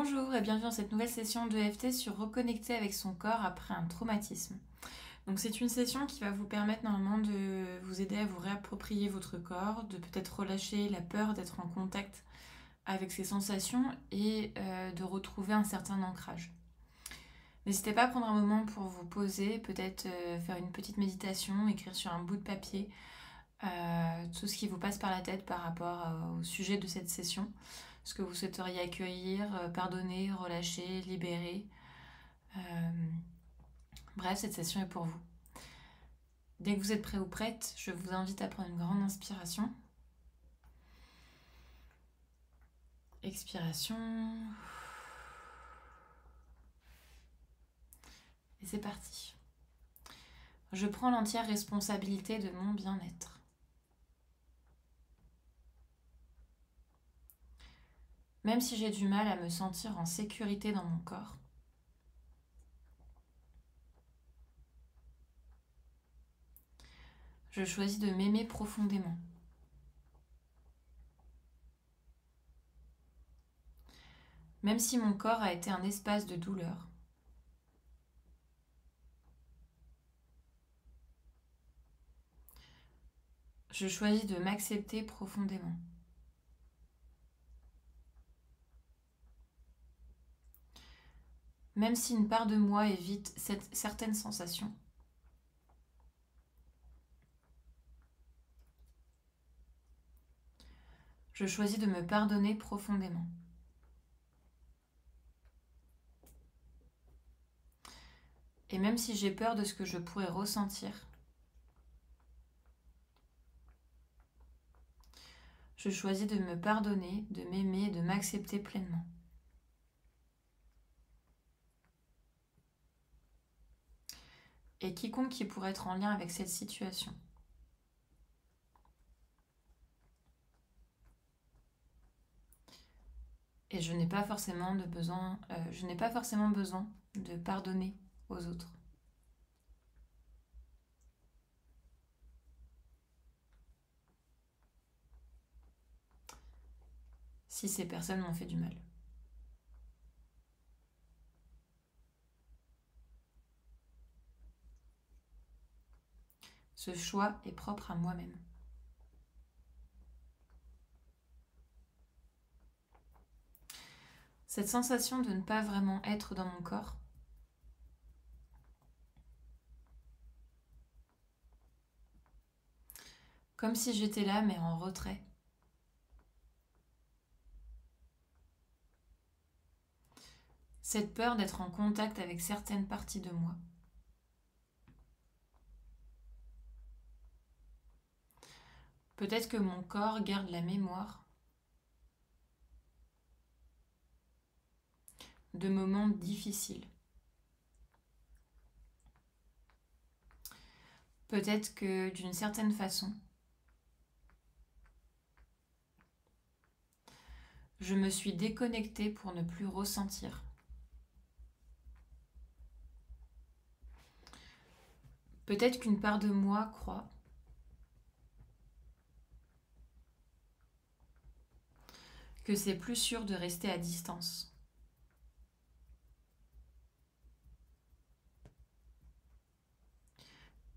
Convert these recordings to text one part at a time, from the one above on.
Bonjour et bienvenue dans cette nouvelle session d'EFT sur reconnecter avec son corps après un traumatisme. Donc c'est une session qui va vous permettre normalement de vous aider à vous réapproprier votre corps, de peut-être relâcher la peur d'être en contact avec ses sensations et de retrouver un certain ancrage. N'hésitez pas à prendre un moment pour vous poser, peut-être faire une petite méditation, écrire sur un bout de papier tout ce qui vous passe par la tête par rapport au sujet de cette session, ce que vous souhaiteriez accueillir, pardonner, relâcher, libérer. Bref, cette session est pour vous. Dès que vous êtes prêt ou prête, je vous invite à prendre une grande inspiration. Expiration. Et c'est parti. Je prends l'entière responsabilité de mon bien-être. Même si j'ai du mal à me sentir en sécurité dans mon corps, je choisis de m'aimer profondément. Même si mon corps a été un espace de douleur, je choisis de m'accepter profondément. Même si une part de moi évite certaines sensations, je choisis de me pardonner profondément. Et même si j'ai peur de ce que je pourrais ressentir, je choisis de me pardonner, de m'aimer et de m'accepter pleinement. Et quiconque qui pourrait être en lien avec cette situation, et je n'ai pas forcément besoin de pardonner aux autres. Si ces personnes m'ont fait du mal. Ce choix est propre à moi-même. Cette sensation de ne pas vraiment être dans mon corps, comme si j'étais là mais en retrait. Cette peur d'être en contact avec certaines parties de moi. Peut-être que mon corps garde la mémoire de moments difficiles. Peut-être que d'une certaine façon, je me suis déconnectée pour ne plus ressentir. Peut-être qu'une part de moi croit que c'est plus sûr de rester à distance.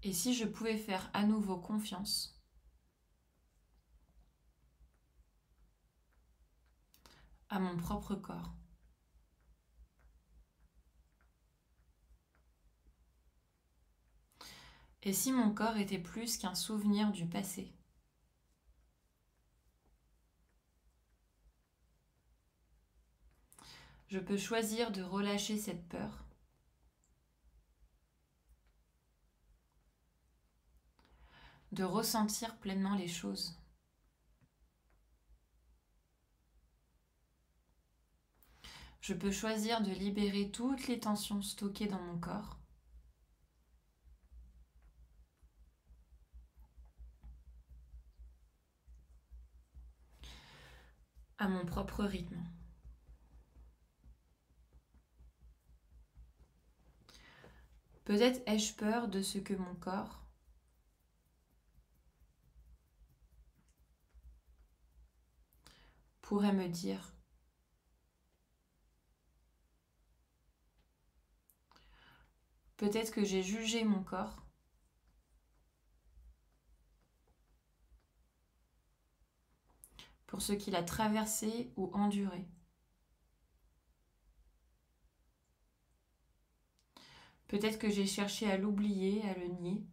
Et si je pouvais faire à nouveau confiance à mon propre corps. Et si mon corps était plus qu'un souvenir du passé. Je peux choisir de relâcher cette peur, de ressentir pleinement les choses. Je peux choisir de libérer toutes les tensions stockées dans mon corps. À mon propre rythme. Peut-être ai-je peur de ce que mon corps pourrait me dire. Peut-être que j'ai jugé mon corps. Pour ce qu'il a traversé ou enduré. Peut-être que j'ai cherché à l'oublier, à le nier.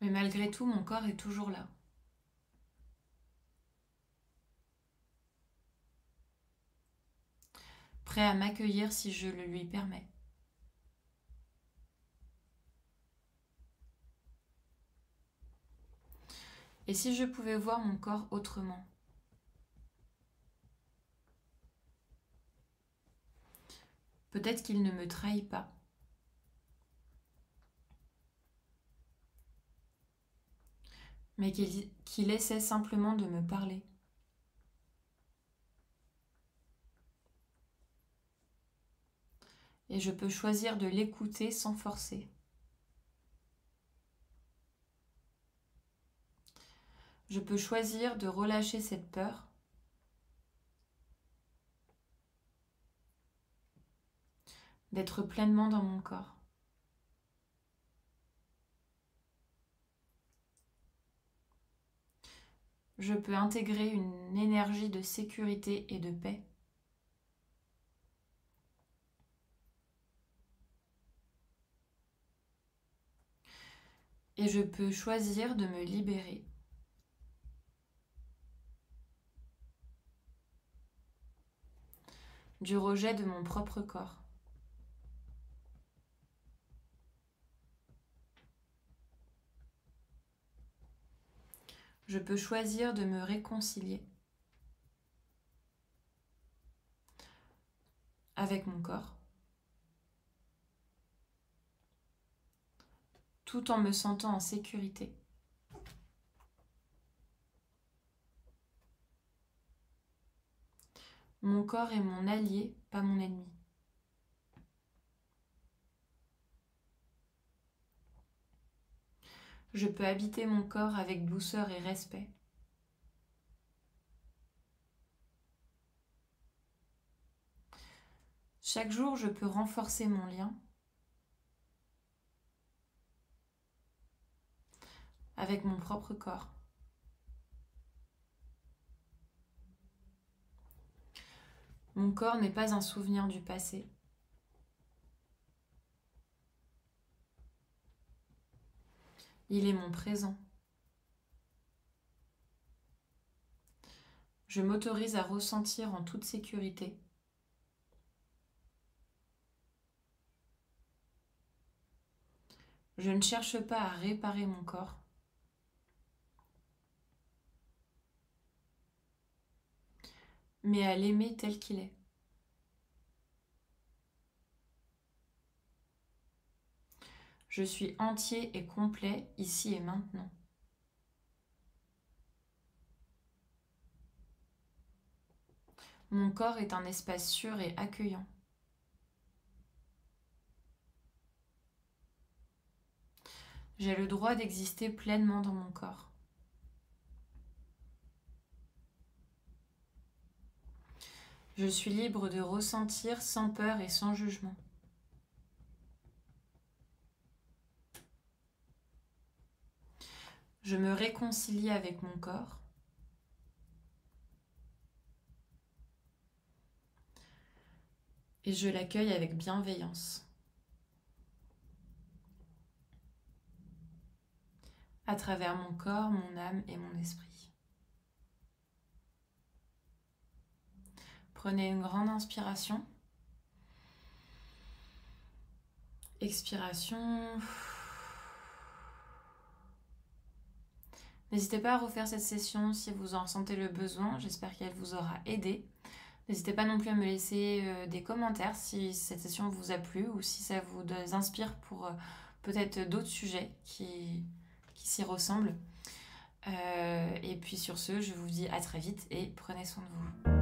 Mais malgré tout, mon corps est toujours là. Prêt à m'accueillir si je le lui permets. Et si je pouvais voir mon corps autrement? Peut-être qu'il ne me trahit pas. Mais qu'il essaie simplement de me parler. Et je peux choisir de l'écouter sans forcer. Je peux choisir de relâcher cette peur. D'être pleinement dans mon corps. Je peux intégrer une énergie de sécurité et de paix. Et je peux choisir de me libérer. Du rejet de mon propre corps. Je peux choisir de me réconcilier avec mon corps, tout en me sentant en sécurité. Mon corps est mon allié, pas mon ennemi. Je peux habiter mon corps avec douceur et respect. Chaque jour, je peux renforcer mon lien avec mon propre corps. Mon corps n'est pas un souvenir du passé. Il est mon présent. Je m'autorise à ressentir en toute sécurité. Je ne cherche pas à réparer mon corps. Mais à l'aimer tel qu'il est. Je suis entier et complet ici et maintenant. Mon corps est un espace sûr et accueillant. J'ai le droit d'exister pleinement dans mon corps. Je suis libre de ressentir sans peur et sans jugement. Je me réconcilie avec mon corps. Et je l'accueille avec bienveillance. À travers mon corps, mon âme et mon esprit. Prenez une grande inspiration. Expiration. N'hésitez pas à refaire cette session si vous en ressentez le besoin. J'espère qu'elle vous aura aidé. N'hésitez pas non plus à me laisser des commentaires si cette session vous a plu ou si ça vous inspire pour peut-être d'autres sujets qui s'y ressemblent. Et puis sur ce, je vous dis à très vite et prenez soin de vous.